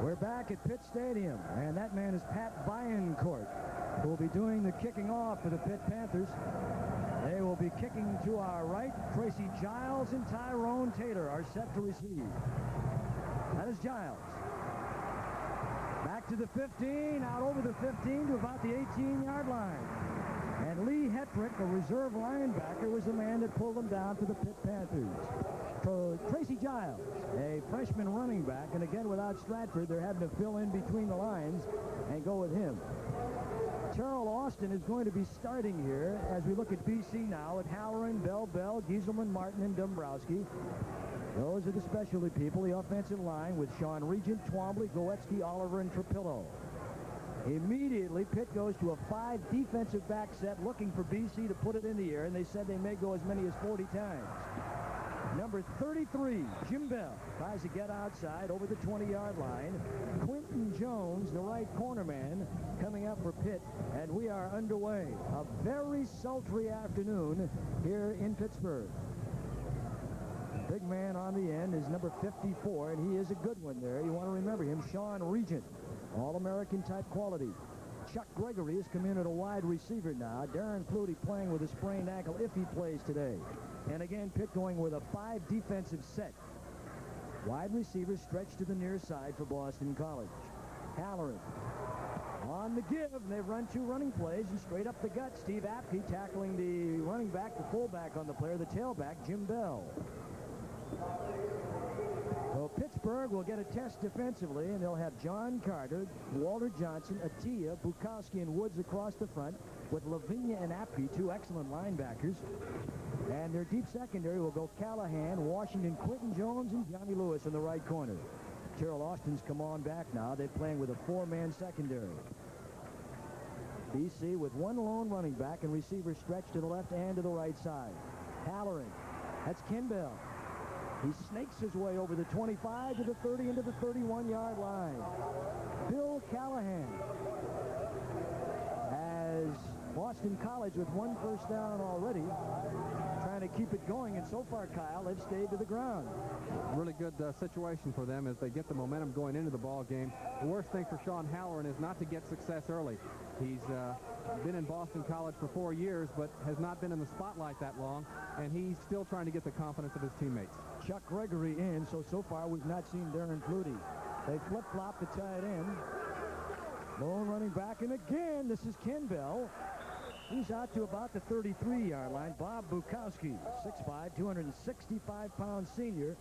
We're back at Pitt Stadium, and that man is Pat Biancourt, who will be doing the kicking off for the Pitt Panthers. They will be kicking to our right. Tracy Giles and Tyrone Taylor are set to receive. That is Giles. Back to the 15, out over the 15 to about the 18-yard line. And Lee Hetrick, a reserve linebacker, was the man that pulled them down for the Pitt Panthers. So Tracy Giles, a freshman running back, and again without Stratford, they're having to fill in between the lines and go with him. Terrell Austin is going to be starting here as we look at BC now at Halloran, Bell, Gieselman, Martin, and Dombrowski. Those are the specialty people. The offensive line with Sean Regent, Twombly, Goetzky, Oliver, and Trapillo. Immediately, Pitt goes to a 5 defensive back set looking for BC to put it in the air, and they said they may go as many as 40 times. Number 33, Jim Bell, tries to get outside over the 20-yard line. Quentin Jones, the right corner man, coming up for Pitt, and we are underway. A very sultry afternoon here in Pittsburgh. Big man on the end is number 54, and he is a good one there. You want to remember him, Sean Regent, All-American type quality. Chuck Gregory has come in at a wide receiver now. Darren Flutie playing with a sprained ankle if he plays today. And again, Pitt going with a 5 defensive set. Wide receivers stretched to the near side for Boston College. Halloran on the give, and they've run 2 running plays and straight up the gut. Steve Apke tackling the running back, the fullback on the player, the tailback, Jim Bell. So Pittsburgh will get a test defensively, and they'll have John Carter, Walter Johnson, Atiyah, Bukowski, and Woods across the front, with Lavinia and Apke, 2 excellent linebackers. And their deep secondary will go Callahan, Washington, Quentin Jones, and Johnny Lewis in the right corner. Terrell Austin's come on back now. They're playing with a 4-man secondary. BC with 1 lone running back and receivers stretched to the left and to the right side. Halloran, that's Ken Bell. He snakes his way over the 25 to the 30 into the 31-yard line. Bill Callahan has Boston College with 1 first down already, trying to keep it going, and so far, Kyle, they've stayed to the ground. Really good situation for them as they get the momentum going into the ball game. The worst thing for Sean Halloran is not to get success early. He's been in Boston College for 4 years, but has not been in the spotlight that long, and he's still trying to get the confidence of his teammates. Chuck Gregory in, so far we've not seen Darren Flutie. They flip-flop the tight end. Lone running back, and again, this is Ken Bell. He's out to about the 33-yard line. Bob Bukowski, 6'5", 265-pound senior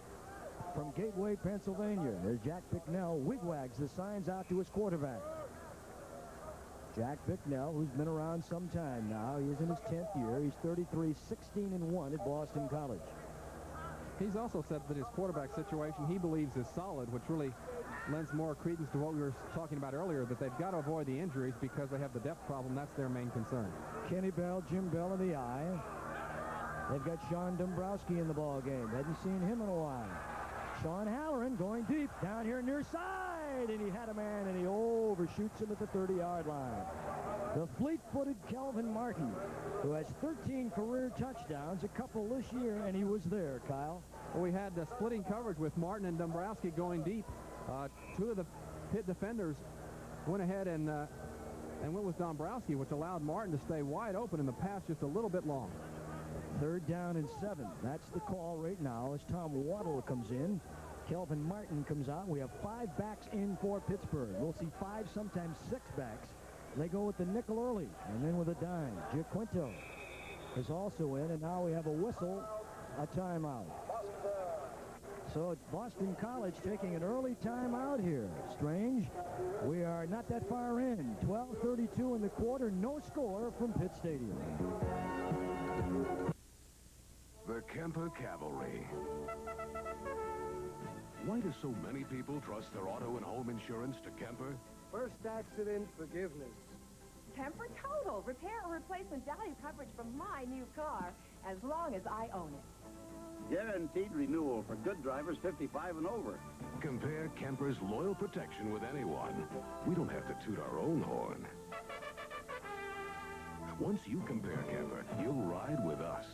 from Gateway, Pennsylvania. There's Jack Bicknell. Wigwags the signs out to his quarterback. Jack Bicknell, who's been around some time now. He is in his 10th year. He's 33, 16-1 at Boston College. He's also said that his quarterback situation he believes is solid, which really lends more credence to what we were talking about earlier, that they've got to avoid the injuries because they have the depth problem. That's their main concern. Kenny Bell, Jim Bell in the eye. They've got Sean Dombrowski in the ball game. Hadn't seen him in a while. Sean Halloran going deep down here near side, and he had a man, and he overshoots him at the 30-yard line. The fleet-footed Kelvin Martin, who has 13 career touchdowns, a couple this year, and he was there, Kyle. Well, we had splitting coverage with Martin and Dombrowski going deep. 2 of the Pitt defenders went ahead and went with Dombrowski, which allowed Martin to stay wide open in the pass just a little bit long. 3rd down and 7. That's the call right now as Tom Waddle comes in. Kelvin Martin comes out. We have 5 backs in for Pittsburgh. We'll see 5, sometimes 6 backs. They go with the nickel early and then with a dime. Giaquinto is also in, and now we have a whistle, a timeout. So Boston College taking an early timeout here. Strange. We are not that far in. 12:32 in the quarter. No score from Pitt Stadium. The Kemper Cavalry. Why do so many people trust their auto and home insurance to Kemper? First accident forgiveness. Kemper Total. Repair or replacement value coverage from my new car, as long as I own it. Guaranteed renewal for good drivers 55 and over. Compare Kemper's loyal protection with anyone. We don't have to toot our own horn. Once you compare Kemper, you'll ride with us.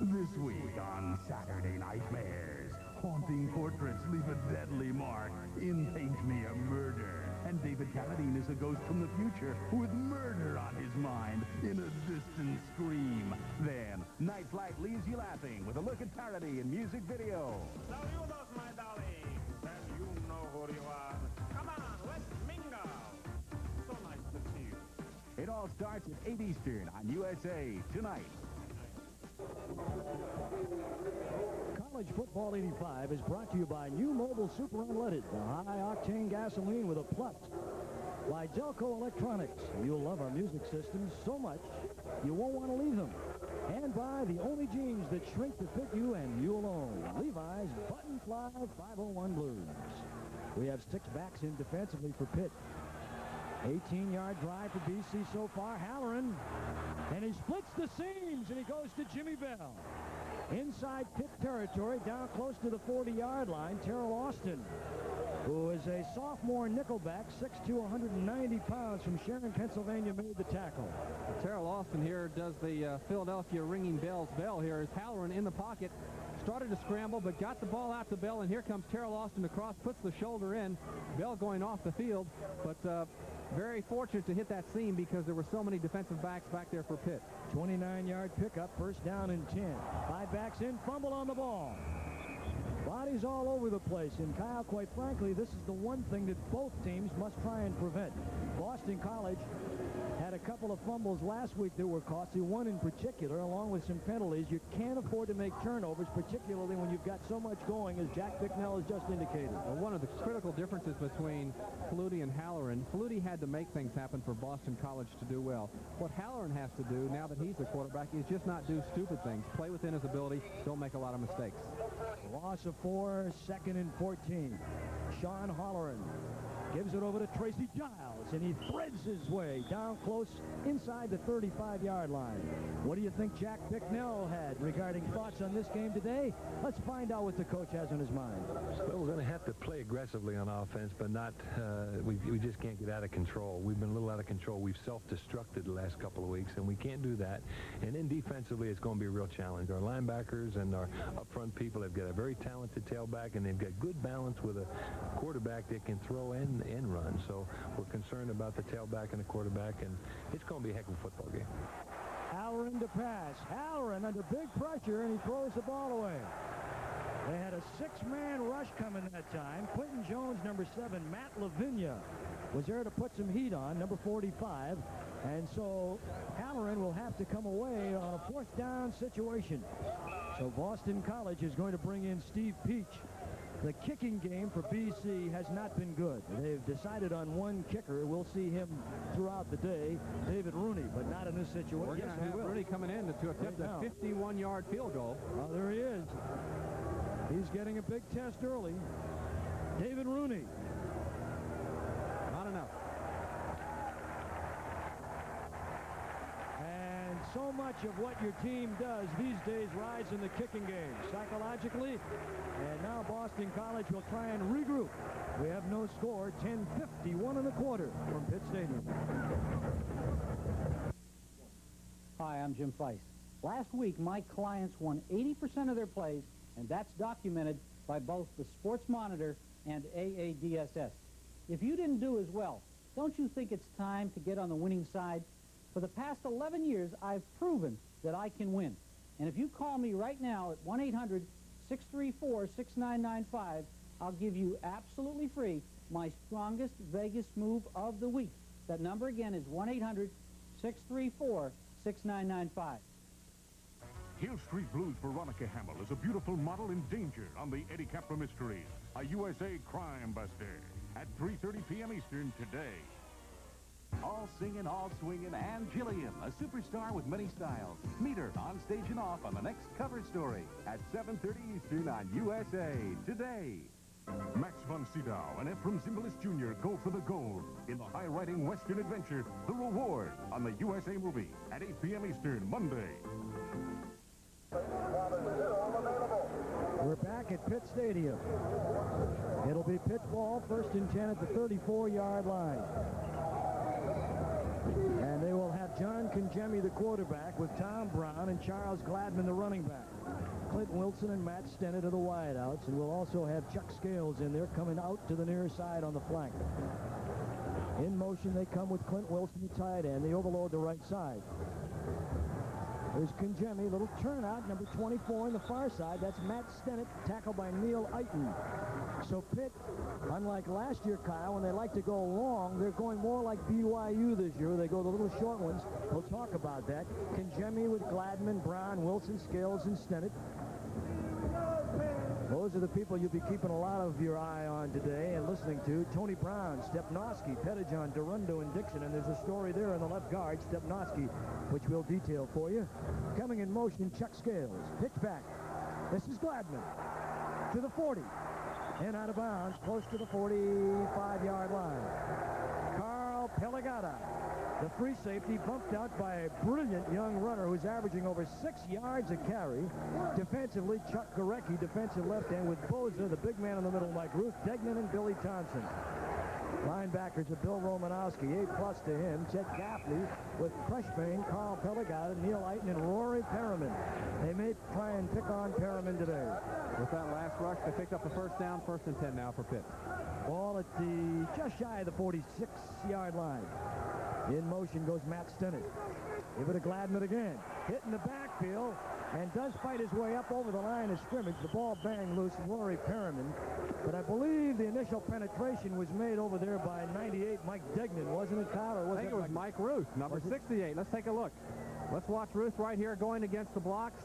This week on Saturday Nightmares, haunting portraits leave a deadly mark in Paint Me a Murder. And David Carradine is a ghost from the future with murder on his mind in a distant scream. Then, Night Flight leaves you laughing with a look at parody and music video. Saludos, my darling. And you know who you are. Come on, let's mingle. So nice to see you. It all starts at 8 Eastern on USA tonight. College Football 85 is brought to you by New Mobile Super Unleaded, the high-octane gasoline with a plus. By Gelco Electronics, you'll love our music systems so much you won't want to leave them. And by the only jeans that shrink to fit you and you alone, Levi's Button Fly 501 Blues. We have 6 backs in defensively for Pitt. 18-yard drive for BC so far. Halloran, and he splits the seams, and he goes to Jimmy Bell. Inside Pitt territory, down close to the 40-yard line, Terrell Austin, who is a sophomore nickelback, 6'2", 190 pounds, from Sharon, Pennsylvania, made the tackle. Terrell Austin here does the Philadelphia ringing bells bell here as Halloran in the pocket. Started to scramble, but got the ball out to Bell, and here comes Terrell Austin across, puts the shoulder in. Bell going off the field, but very fortunate to hit that seam because there were so many defensive backs back there for Pitt. 29-yard pickup, first down and 10. 5 backs in, fumble on the ball. Bodies all over the place, and Kyle, quite frankly, this is the one thing that both teams must try and prevent. Boston College had a couple of fumbles last week that were costly, one in particular, along with some penalties. You can't afford to make turnovers, particularly when you've got so much going, as Jack Bicknell has just indicated. Well, one of the critical differences between Flutie and Halloran, Flutie had to make things happen for Boston College to do well. What Halloran has to do, now that he's the quarterback, is just not do stupid things. Play within his ability, don't make a lot of mistakes. Loss of 4, 2nd and 14. Sean Halloran gives it over to Tracy Giles, and he threads his way down close inside the 35-yard line. What do you think Jack Bicknell had regarding thoughts on this game today? Let's find out what the coach has on his mind. Well, we're going to have to play aggressively on offense, but not, we just can't get out of control. We've been a little out of control. We've self-destructed the last couple of weeks, and we can't do that. And then defensively, it's going to be a real challenge. Our linebackers and our up-front people have got a very talented tailback, and they've got good balance with a quarterback that can throw and run. So we're concerned about the tailback and the quarterback, and it's going to be a heck of a football game. Halloran to pass. Halloran under big pressure, and he throws the ball away. They had a 6-man rush coming that time. Quentin Jones, number 7. Matt Lavinia was there to put some heat on, number 45. And so Halloran will have to come away on a 4th down situation. So Boston College is going to bring in Steve Peach. The kicking game for BC has not been good. They've decided on one kicker. We'll see him throughout the day, David Rooney, but not in this situation. We're going to have Rooney coming in to attempt a 51-yard field goal. Oh, there he is. He's getting a big test early. David Rooney. Not enough. And so much of what your team does these days rides in the kicking game, psychologically. And now Boston College will try and regroup. We have no score, 10:51 in the quarter from Pitt Stadium. Hi, I'm Jim Feist. Last week, my clients won 80% of their plays, and that's documented by both the Sports Monitor and AADSS. If you didn't do as well, don't you think it's time to get on the winning side? For the past 11 years, I've proven that I can win. And if you call me right now at 1-800-634-6995, I'll give you absolutely free my strongest Vegas move of the week. That number again is 1-800-634-6995. Hill Street Blues Veronica Hamill is a beautiful model in danger on the Eddie Capra Mystery, a USA crime buster, at 3:30 p.m. Eastern today. All singing, all swinging, and Jillian, a superstar with many styles. Meet her on stage and off on the next cover story at 7:30 Eastern on USA Today. Max von Sydow and Ephraim Zimbalist Jr. go for the gold in the high-riding Western adventure, The Reward, on the USA Movie at 8 p.m. Eastern, Monday. We're back at Pitt Stadium. It'll be Pitt ball, 1st and 10 at the 34-yard line. And they will have John Congemi, the quarterback, with Tom Brown and Charles Gladman, the running back. Clint Wilson and Matt Stennett are the wideouts, and we'll also have Chuck Scales in there coming out to the near side on the flank. In motion, they come with Clint Wilson, the tight end. They overload the right side. There's Conjemi, little turnout, number 24 on the far side. That's Matt Stennett, tackled by Neil Eiton. So Pitt, unlike last year, Kyle, when they like to go long, they're going more like BYU this year. They go the little short ones. We'll talk about that. Conjemi with Gladman, Brown, Wilson, Scales, and Stennett. Those are the people you'll be keeping a lot of your eye on today and listening to. Tony Brown, Stepnoski, Pettijohn, Durundo, and Dixon. And there's a story there on the left guard, Stepnoski, which we'll detail for you. Coming in motion, Chuck Scales. Pitch back. This is Gladman to the 40. And out of bounds, close to the 45-yard line. Carl Pelagata, the free safety, bumped out by a brilliant young runner who's averaging over 6 yards a carry. Defensively, Chuck Gorecki, defensive left end, with Boza, the big man in the middle, Mike Ruth, Degnan, and Billy Thompson. Linebackers are Bill Romanowski, A+ to him. Chet Gaffney with Freshbane, Carl Pelagata, Neil Eiton, and Rory Perriman. They may try and pick on Perriman today. With that last rush, they picked up the first down, 1st and 10 now for Pitt. Ball at the just shy of the 46-yard line. In motion goes Matt Stennett. Give it to Gladman again. Hit in the backfield and does fight his way up over the line of scrimmage. The ball banged loose, Rory Perriman. But I believe the initial penetration was made over there by 98 Mike Degnan, wasn't it, Kyle? Or was I think it was Mike Ruth, number 68. Let's take a look. Let's watch Ruth right here going against the blocks.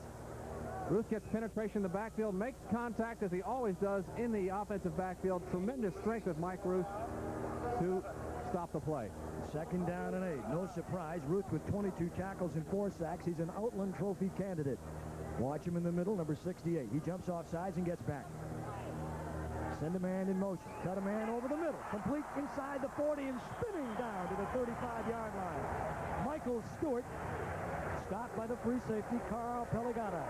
Ruth gets penetration in the backfield, makes contact as he always does in the offensive backfield. Tremendous strength of Mike Ruth to stop the play. 2nd down and 8. No surprise. Ruth with 22 tackles and 4 sacks. He's an Outland Trophy candidate. Watch him in the middle, number 68. He jumps off sides and gets back. Send a man in motion. Cut a man over the middle. Complete inside the 40 and spinning down to the 35-yard line. Michael Stewart stopped by the free safety, Carl Pelagata.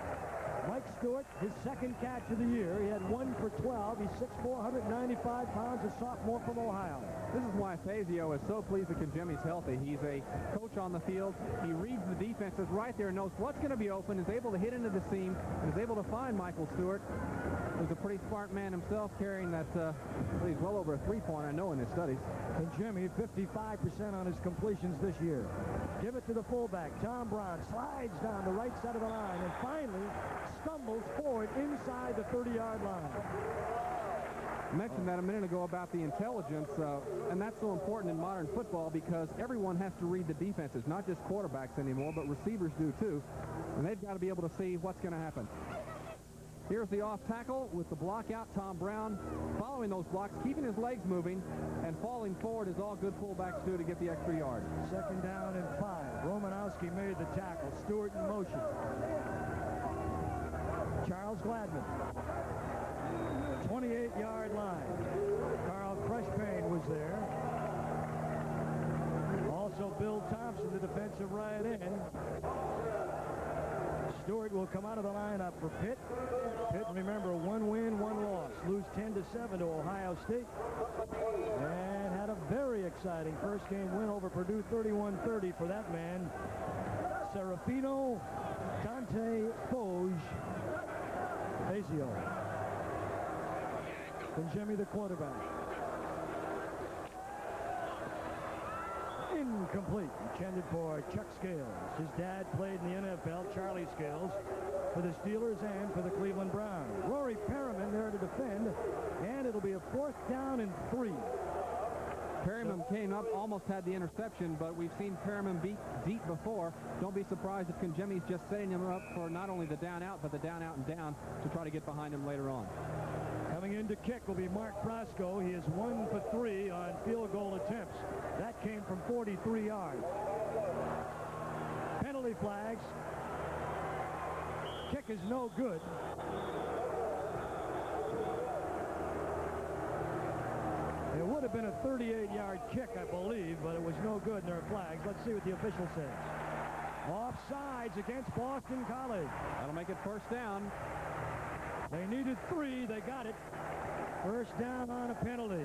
Mike Stewart, his 2nd catch of the year. He had 1 for 12. He's 6'4", 195 pounds, a sophomore from Ohio. This is why Fazio is so pleased that Conjemi's healthy. He's a coach on the field. He reads the defenses right there, knows what's going to be open, is able to hit into the seam, and is able to find Michael Stewart, who's a pretty smart man himself, carrying that, he's well over a 3-point, I know, in his studies. Conjemi, 55% on his completions this year. Give it to the fullback. Tom Brown slides down the right side of the line and finally stumbles forward inside the 30-yard line. I mentioned that a minute ago about the intelligence, and that's so important in modern football because everyone has to read the defenses, not just quarterbacks anymore, but receivers do too, and they've got to be able to see what's going to happen. Here's the off tackle with the block out. Tom Brown following those blocks, keeping his legs moving, and falling forward as all good fullbacks do to get the extra yard. 2nd down and 5. Romanowski made the tackle. Stewart in motion. Charles Gladman. 28-yard line. Carl Freshbane was there. Also Bill Thompson, the defensive right end. Stewart will come out of the lineup for Pitt. Pitt, remember, 1 win, 1 loss. Lose 10-7 to Ohio State. And had a very exciting first game win over Purdue, 31-30 for that man, Serafino Dante Foge Fazio. Conjemi, the quarterback. Incomplete. Intended for Chuck Scales. His dad played in the NFL, Charlie Scales, for the Steelers and for the Cleveland Browns. Rory Perriman there to defend, and it'll be a 4th down and 3. Perriman came up, almost had the interception, but we've seen Perriman beat deep before. Don't be surprised if Conjemi's just setting him up for not only the down out, but the down out and down to try to get behind him later on. Coming in to kick will be Mark Brasco. He is 1 for 3 on field goal attempts. That came from 43 yards. Penalty flags. Kick is no good. It would have been a 38-yard kick, I believe, but it was no good, and there are flags. Let's see what the official says. Offsides against Boston College. That'll make it 1st down. They needed 3. They got it. 1st down on a penalty.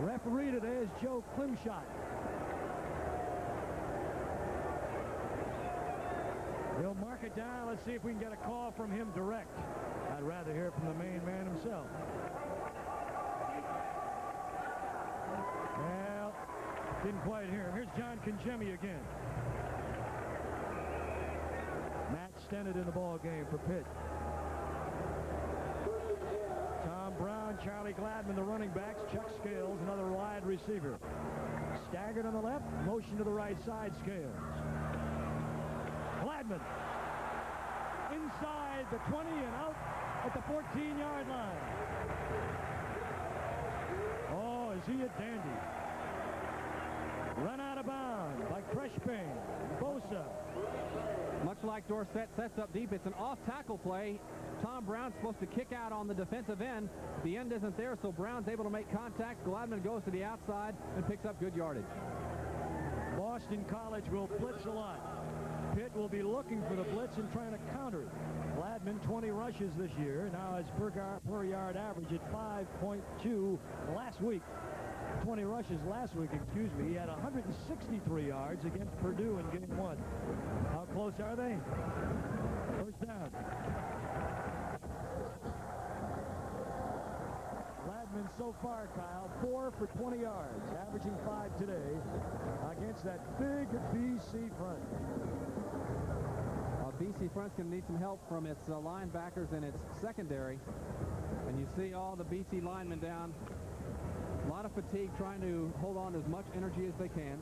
Referee today is Joe Klimshot. He'll mark it down. Let's see if we can get a call from him direct. I'd rather hear from the main man himself. Well, didn't quite hear him. Here's John Congemi again. Matt Stennett in the ball game for Pitt. Tom Brown, Charlie Gladman, the running backs. Chuck Scales, another wide receiver. Staggered on the left, motion to the right side, Scales. Gladman inside the 20 and out at the 14-yard line. Oh, is he a dandy? Run out of bounds by Creshbane, Bosa. Much like Dorsett sets up deep, it's an off-tackle play. Tom Brown's supposed to kick out on the defensive end. The end isn't there, so Brown's able to make contact. Gladman goes to the outside and picks up good yardage. Boston College will blitz a lot. Pitt will be looking for the blitz and trying to counter it. Gladman, 20 rushes this year. Now his per yard average at 5.2 last week. 20 rushes last week, excuse me. He had 163 yards against Purdue in game 1. How close are they? First down. Gladman so far, Kyle, 4 for 20 yards, averaging 5 today against that big BC front. BC front's going to need some help from its linebackers and its secondary. And you see all the BC linemen down. A lot of fatigue, trying to hold on to as much energy as they can.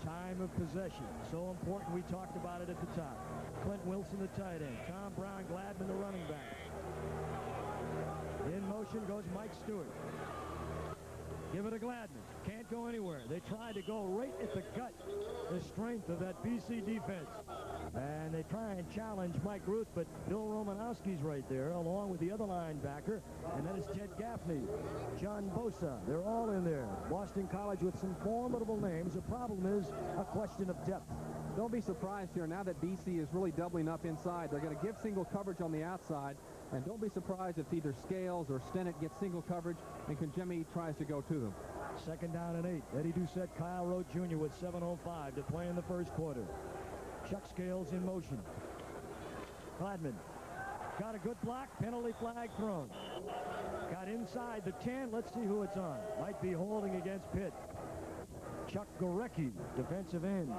Time of possession, so important. We talked about it at the top. Clint Wilson, the tight end. Tom Brown, Gladman, the running back. In motion goes Mike Stewart. Give it to Gladman. Can't go anywhere. They tried to go right at the gut, the strength of that BC defense. And they try and challenge Mike Ruth, but Bill Romanowski's right there, along with the other linebacker, and that is Ted Gaffney, John Bosa. They're all in there. Boston College with some formidable names. The problem is a question of depth. Don't be surprised here now that BC is really doubling up inside. They're going to give single coverage on the outside, and don't be surprised if either Scales or Stennett gets single coverage and Congemi tries to go to them. Second down and 8. Eddie Doucette, Kyle Rote Jr. with 7:05 to play in the first quarter. Chuck Scales in motion. Gladman got a good block. Penalty flag thrown. Got inside the 10. Let's see who it's on. Might be holding against Pitt. Chuck Gorecki, defensive end,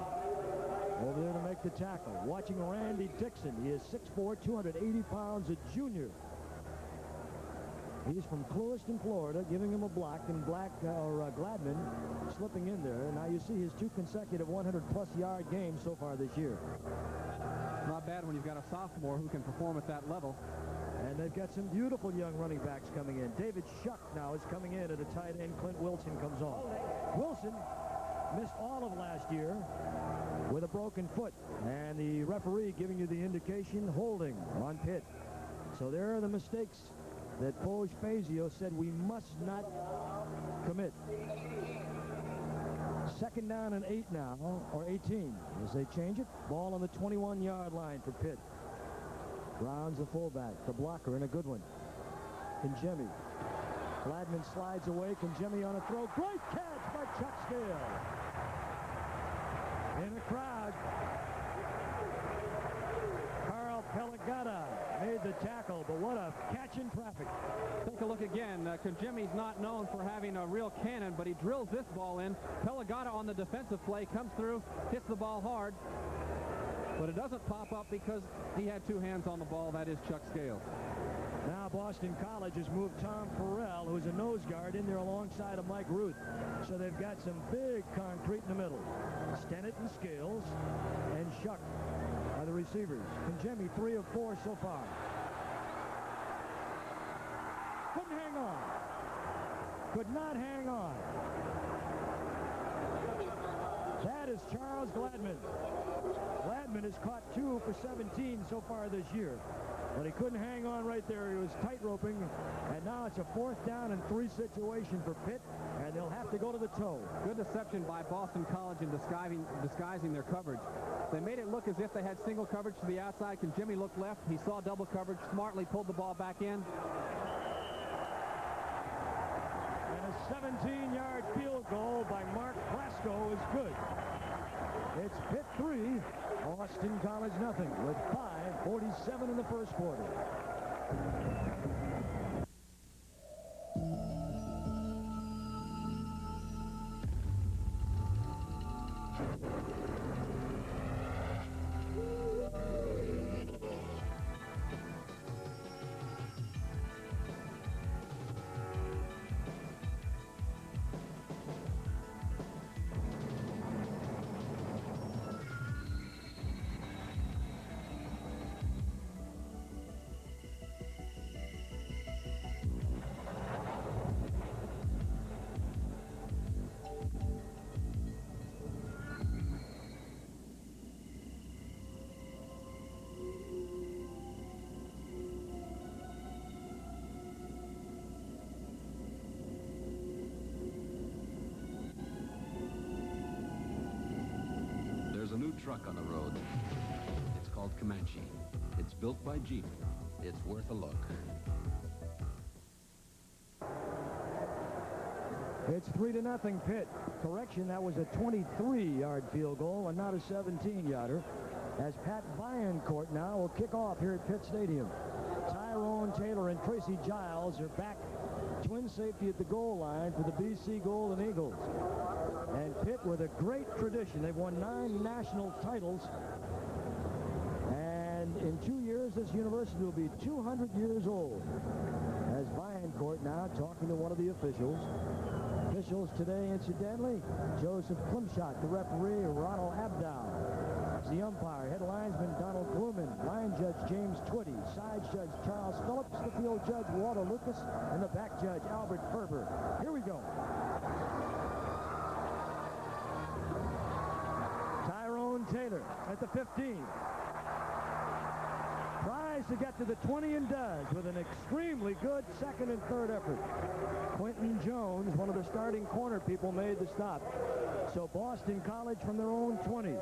over there to make the tackle. Watching Randy Dixon. He is 6'4", 280 pounds, a junior. He's from Clewiston, Florida, giving him a block, and Gladman slipping in there. Now you see his 2 consecutive 100-plus yard games so far this year. Not bad when you've got a sophomore who can perform at that level. And they've got some beautiful young running backs coming in. David Shuck now is coming in at a tight end. Clint Wilson comes on. Wilson missed all of last year with a broken foot. And the referee giving you the indication, holding on Pitt. So there are the mistakes that Poj Fazio said we must not commit. Second down and 8 now, or 18, as they change it. Ball on the 21-yard line for Pitt. Brown's the fullback, the blocker, and a good one. Congemi. Gladman slides away. Congemi on a throw. Great catch by Chuck Scales. In the crowd, Carl Pelagata made the tackle, but what a catch in traffic. Take a look again. Congemi's not known for having a real cannon, but he drills this ball in. Pelagata on the defensive play comes through, hits the ball hard, but it doesn't pop up because he had 2 hands on the ball. That is Chuck Scales. Now Boston College has moved Tom Farrell, who's a nose guard, in there alongside of Mike Ruth. So they've got some big concrete in the middle. Stennett and Scales and Shuck are the receivers. Congemi 3 of 4 so far. Couldn't hang on. Could not hang on. That is Charles Gladman. Gladman has caught 2 for 17 so far this year. But he couldn't hang on right there. He was tight roping. And now it's a 4th down and 3 situation for Pitt. And they'll have to go to the toe. Good deception by Boston College in disguising their coverage. They made it look as if they had single coverage to the outside. Congemi looked left. He saw double coverage. Smartly pulled the ball back in. And a 17-yard field goal by Mark Glasgow is good. It's Pitt 3, Boston College nothing with 5:47 in the first quarter. There's a new truck on the road. It's called Comanche. It's built by Jeep. It's worth a look. It's 3-0 Pitt. Correction, that was a 23-yard field goal and not a 17-yarder. As Pat Viancourt now will kick off here at Pitt Stadium. Tyrone Taylor and Tracy Giles are back. Twin safety at the goal line for the BC Golden Eagles. And Pitt with a great tradition. They've won 9 national titles. And in 2 years, this university will be 200 years old. As Viancourt now talking to one of the officials. Officials today, incidentally, Joseph Klimshot, the referee, Ronald Abdow. The umpire, head linesman Donald Blumen, line judge James Twitty, side judge Charles Phillips, the field judge Walter Lucas, and the back judge Albert Ferber. Here we go. Tyrone Taylor at the 15. Tries to get to the 20 and does with an extremely good second and third effort. Quentin Jones, one of the starting corner people, made the stop. So Boston College from their own 20.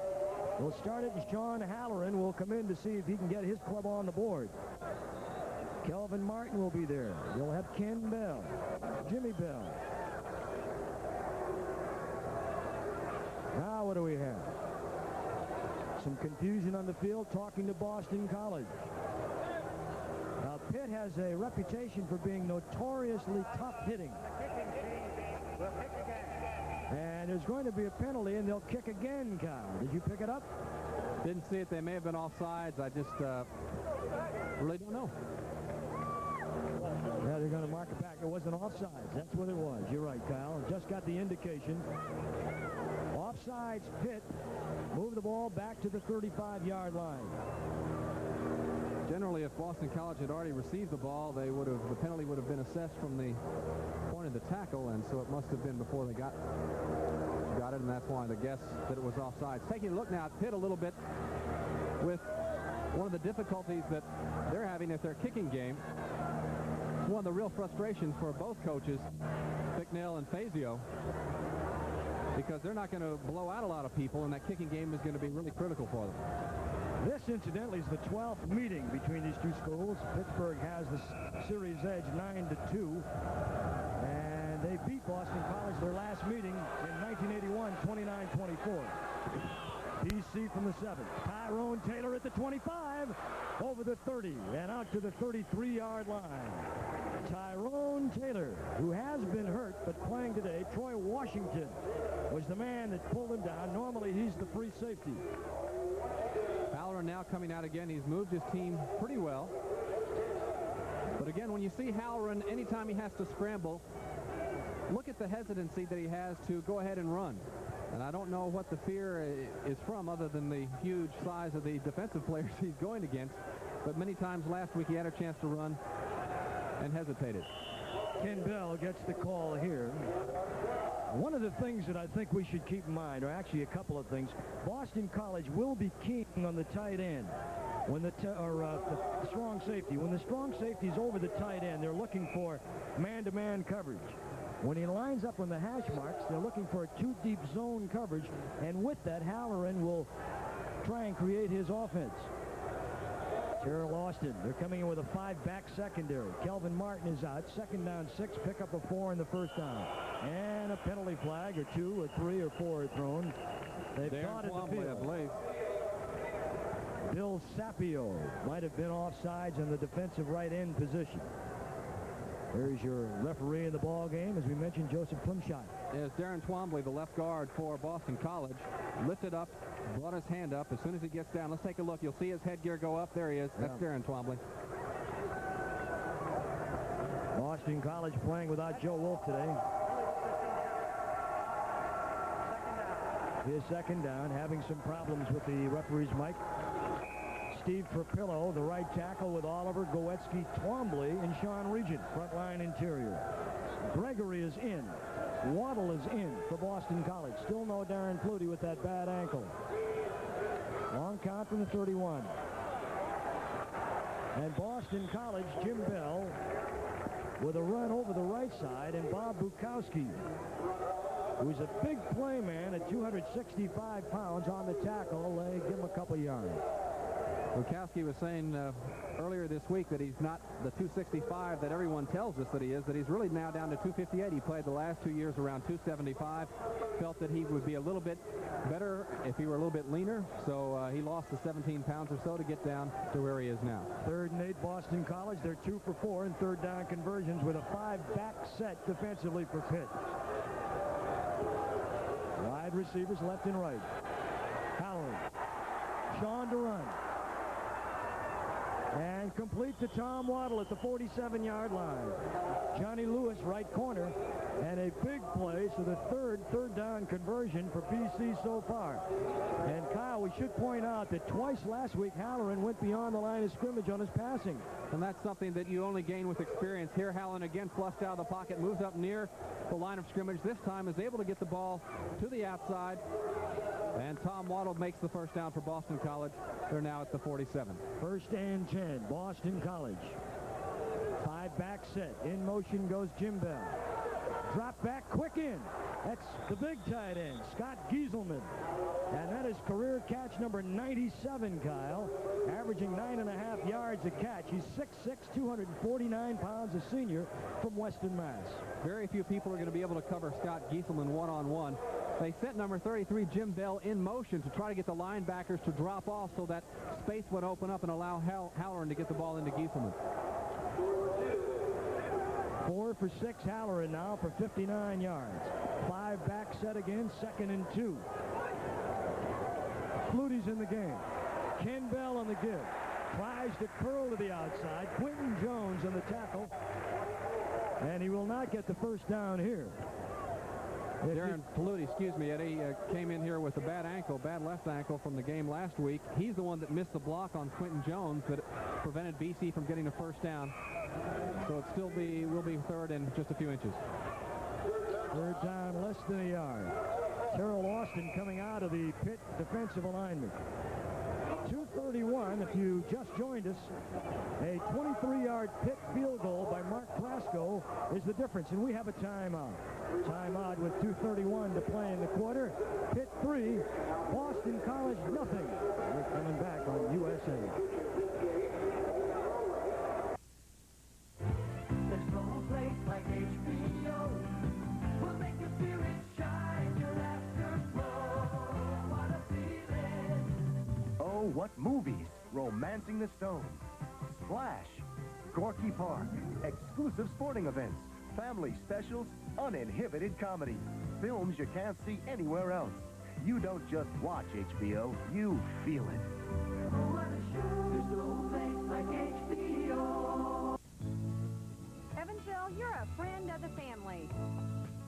We'll start it, and Sean Halloran will come in to see if he can get his club on the board. Kelvin Martin will be there. You'll have Ken Bell, Jimmy Bell. Now what do we have? Some confusion on the field talking to Boston College. Now Pitt has a reputation for being notoriously tough hitting. And there's going to be a penalty, and they'll kick again, Kyle. Did you pick it up? Didn't see it. They may have been offsides. I just really don't know. Yeah, they're going to mark it back. It wasn't offsides. That's what it was. You're right, Kyle. Just got the indication. Offsides, Pitt. Move the ball back to the 35-yard line. Generally, if Boston College had already received the ball, the penalty would have been assessed from the point of the tackle, and so it must have been before they got it, and that's why the guess that it was offsides. Taking a look now at Pitt a little bit with one of the difficulties that they're having at their kicking game. One of the real frustrations for both coaches, Bicknell and Fazio, because they're not going to blow out a lot of people, and that kicking game is going to be really critical for them. This, incidentally, is the 12th meeting between these two schools. Pittsburgh has the series edge 9-2, and they beat Boston College their last meeting in 1981, 29-24. BC from the 7th. Tyrone Taylor at the 25, over the 30, and out to the 33-yard line. Tyrone Taylor, who has been hurt but playing today. Troy Washington was the man that pulled him down. Normally, he's the free safety. Halloran now coming out again. He's moved his team pretty well. But again, when you see Halloran, anytime he has to scramble, look at the hesitancy that he has to go ahead and run. And I don't know what the fear is from other than the huge size of the defensive players he's going against. But many times last week he had a chance to run and hesitated. Ken Bell gets the call here. One of the things that I think we should keep in mind, or actually a couple of things, Boston College will be keying on the tight end when the strong safety. When the strong safety is over the tight end, they're looking for man-to-man coverage. When he lines up on the hash marks, they're looking for a two-deep zone coverage, and with that, Halloran will try and create his offense. Terrell Austin, they're coming in with a 5-back secondary. Kelvin Martin is out. 2nd down 6, pick up a 4 in the first down. And a penalty flag, or 2, or 3, or 4 are thrown. They've got it in the field. Bill Sapio might have been offsides in the defensive right end position. There's your referee in the ball game, as we mentioned, Joseph Plumshot. As Darren Twombly, the left guard for Boston College, lifted up, brought his hand up. As soon as he gets down, let's take a look. You'll see his headgear go up. There he is. That's Darren Twombly. Boston College playing without Joe Wolf today. His second down, having some problems with the referee's mic. Steve Perpillo, the right tackle, with Oliver, Goetzky, Twombly, and Sean Regent, front line interior. Gregory is in. Waddle is in for Boston College. Still no Darren Flutie with that bad ankle. Long count from the 31. And Boston College, Jim Bell, with a run over the right side, and Bob Bukowski, who's a big play man at 265 pounds on the tackle. They give him a couple yards. Bukowski was saying earlier this week that he's not the 265 that everyone tells us that he is, that he's really now down to 258. He played the last 2 years around 275. Felt that he would be a little bit better if he were a little bit leaner, so he lost the 17 pounds or so to get down to where he is now. 3rd and 8 Boston College. They're 2 for 4 in third down conversions with a 5-back set defensively for Pitt. Wide receivers left and right. Howard. Sean to run. And complete to Tom Waddle at the 47-yard line. Johnny Lewis, right corner, and a big play, so the third down conversion for BC so far. And Kyle, we should point out that twice last week Halloran went beyond the line of scrimmage on his passing. And that's something that you only gain with experience. Here Halloran again flushed out of the pocket, moves up near the line of scrimmage. This time is able to get the ball to the outside. And Tom Waddle makes the first down for Boston College. They're now at the 47. 1st and 10, Boston College. 5-back set. In motion goes Jim Bell. Drop back, quick in. That's the big tight end, Scott Gieselman. And that is career catch number 97, Kyle. Averaging 9.5 yards a catch. He's 6'6", 249 pounds, a senior from Western Mass. Very few people are going to be able to cover Scott Gieselman one-on-one. They sent number 33, Jim Bell, in motion to try to get the linebackers to drop off so that space would open up and allow Halloran to get the ball into Gieselman. 4 for 6 Halloran now for 59 yards. 5-back set again, 2nd and 2. Flutie's in the game. Ken Bell on the give. Tries to curl to the outside. Quentin Jones on the tackle. And he will not get the first down here. Darren Flutie, excuse me, Eddie, came in here with a bad left ankle from the game last week. He's the one that missed the block on Quentin Jones that prevented BC from getting a first down. So it still will be 3rd and just a few inches. 3rd down, less than a yard. Terrell Austin coming out of the Pitt defensive alignment. 2:31, if you just joined us, a 23-yard Pitt field goal by Mark Plasko is the difference, and we have a timeout. Timeout with 2:31 to play in the quarter. Pitt 3, Boston College nothing. We're coming back on USA. There's no place like HBO. We'll make your spirit shine, your laughter flow. What a feeling. Oh, what movies? Romancing the Stone, Splash, Gorky Park, exclusive sporting events, family specials, uninhibited comedy, films you can't see anywhere else. You don't just watch HBO, you feel it. Oh, what a show. There's no place like HBO. Evansville, you're a friend of the family.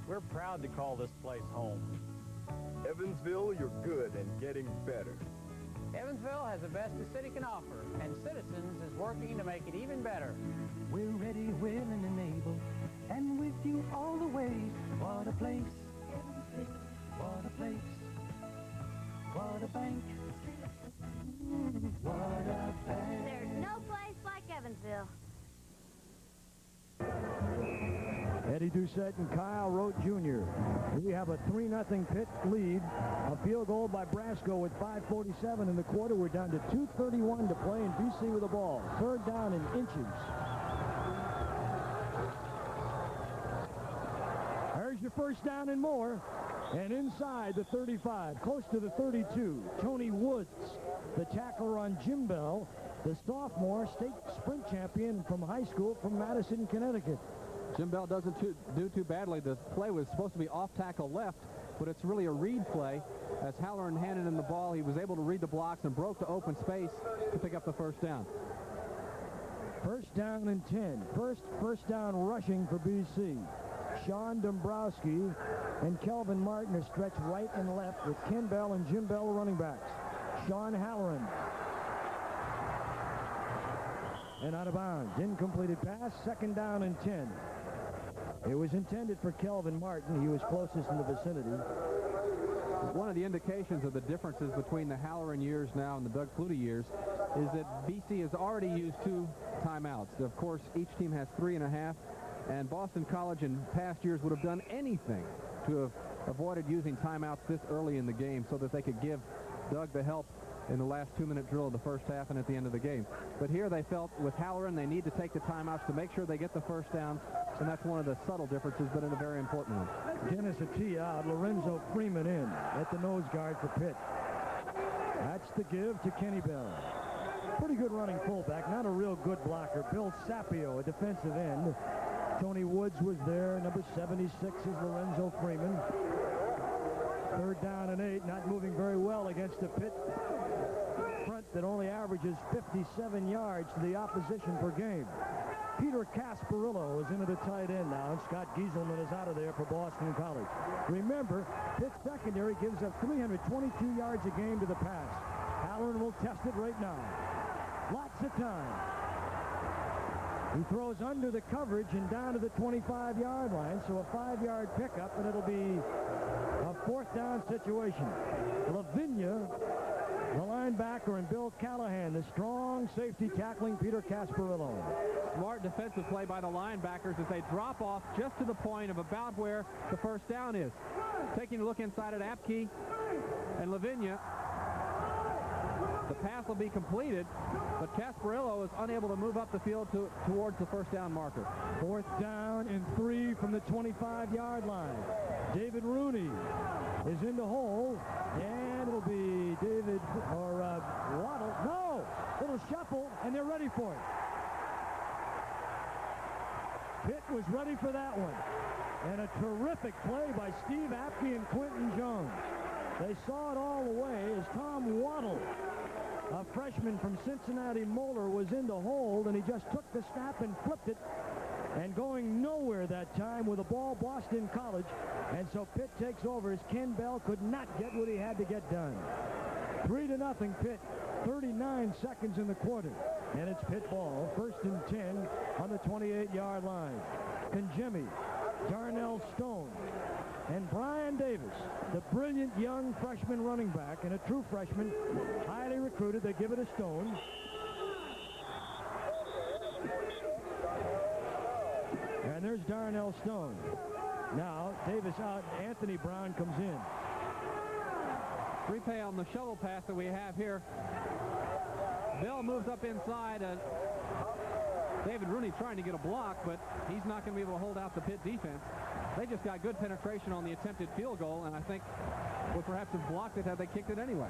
We're proud to call this place home. Evansville, you're good and getting better. Evansville has the best the city can offer, and Citizens is working to make it even better. We're ready, willing, and able, and with you all the way. What a place. What a place. What a bank. What a bank. There's no place like Evansville. Eddie Doucette and Kyle Rote Jr. We have a 3-0 Pitt lead. A field goal by Brasco with 5:47 in the quarter. We're down to 2:31 to play, and BC with the ball. 3rd down in inches. There's your first down and more. And inside the 35, close to the 32, Tony Woods the tackler on Jim Bell, the sophomore state sprint champion from high school from Madison, Connecticut. Jim Bell doesn't do too badly. The play was supposed to be off tackle left, but it's really a read play. As Halloran handed him the ball, he was able to read the blocks and broke the open space to pick up the first down. First down and 10. First down rushing for BC. Sean Dombrowski and Kelvin Martin are stretched right and left with Ken Bell and Jim Bell running backs. Sean Halloran. And out of bounds. Incompleted pass. Second down and 10. It was intended for Kelvin Martin. He was closest in the vicinity. One of the indications of the differences between the Halloran years now and the Doug Flutie years is that BC has already used 2 timeouts. Of course, each team has 3.5, and Boston College in past years would have done anything to have avoided using timeouts this early in the game so that they could give Doug the help in the last 2-minute drill of the first half and at the end of the game. But here they felt with Halloran they need to take the timeouts to make sure they get the first down, and that's one of the subtle differences, but in a very important one. Dennis a tee out, Lorenzo Freeman in at the nose guard for Pitt. That's the give to Kenny Bell. Pretty good running fullback, not a real good blocker. Bill Sapio, a defensive end. Tony Woods was there. Number 76 is Lorenzo Freeman. Third down and 8, not moving very well against the Pitt front that only averages 57 yards to the opposition per game. Peter Casparillo is in at a tight end now, and Scott Gieselman is out of there for Boston College. Remember, Pitt's secondary gives up 322 yards a game to the pass. Halloran will test it right now. Lots of time. He throws under the coverage and down to the 25-yard line, so a 5-yard pickup, and it'll be a fourth down situation. Lavinia, the linebacker, and Bill Callahan, the strong safety, tackling Peter Casparillo. Smart defensive play by the linebackers as they drop off just to the point of about where the first down is. Taking a look inside at Apke and Lavinia. The pass will be completed, but Casparillo is unable to move up the field towards the first down marker. Fourth down and 3 from the 25-yard line. David Rooney is in the hole, and it'll be David or Waddle. No! Little shuffle, and they're ready for it. Pitt was ready for that one. And a terrific play by Steve Apke and Quentin Jones. They saw it all the way as Tom Waddle, a freshman from Cincinnati Moeller, was in the hold, and he just took the snap and flipped it, and going nowhere that time with the ball, Boston College. And so Pitt takes over as Ken Bell could not get what he had to get done. 3-0 Pitt, 39 seconds in the quarter, and it's Pitt ball, first and 10 on the 28-yard line. Conjemi, Darnell Stone, and Brian Davis, the brilliant young freshman running back and a true freshman, highly recruited. They give it to Stone. And there's Darnell Stone. Now, Davis out, Anthony Brown comes in. Replay on the shovel pass that we have here. Bell moves up inside. David Rooney trying to get a block, but he's not going to be able to hold out the Pitt defense. They just got good penetration on the attempted field goal, and I think would perhaps have blocked it had they kicked it anyway.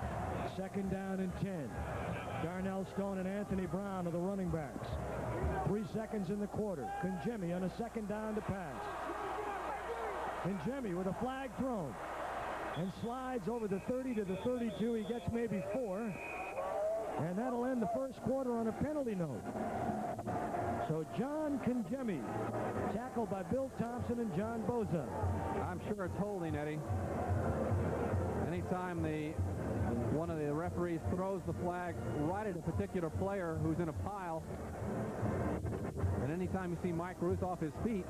Second down and 10. Darnell Stone and Anthony Brown are the running backs. 3 seconds in the quarter. Conjemi on a second down to pass. Conjemi with a flag thrown and slides over the 30 to the 32. He gets maybe 4. And that'll end the first quarter on a penalty note. So John Conjemi, tackled by Bill Thompson and John Boza. I'm sure it's holding, Eddie. Anytime one of the referees throws the flag right at a particular player who's in a pile, and anytime you see Mike Ruth off his feet,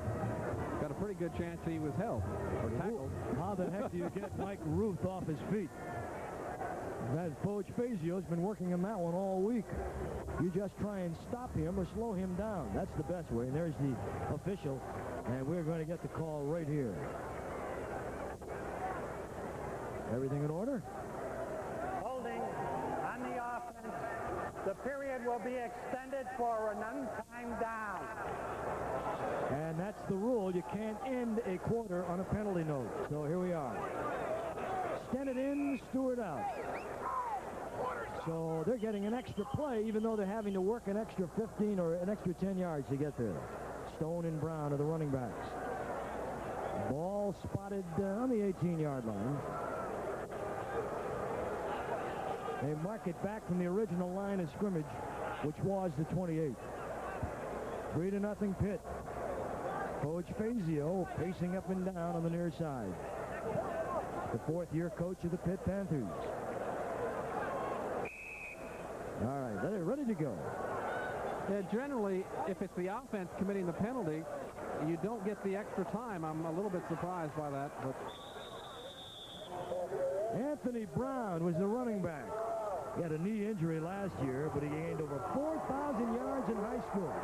got a pretty good chance he was held or tackled. How the heck do you get Mike Ruth off his feet? That Coach Fazio's been working on that one all week. You just try and stop him or slow him down. That's the best way. And there's the official, and we're going to get the call right here. Everything in order? Holding on the offense. The period will be extended for an untimed down. And that's the rule. You can't end a quarter on a penalty note. So here we are. Stennett in, Stewart out. So they're getting an extra play, even though they're having to work an extra 15 or an extra 10 yards to get there. Stone and Brown are the running backs. Ball spotted on the 18-yard line. They mark it back from the original line of scrimmage, which was the 28. 3-0 Pitt. Coach Fazio pacing up and down on the near side. The fourth-year coach of the Pitt Panthers. All right, they're ready to go. Yeah, generally, if it's the offense committing the penalty, you don't get the extra time. I'm a little bit surprised by that. But Anthony Brown was the running back. He had a knee injury last year, but he gained over 4,000 yards in high school.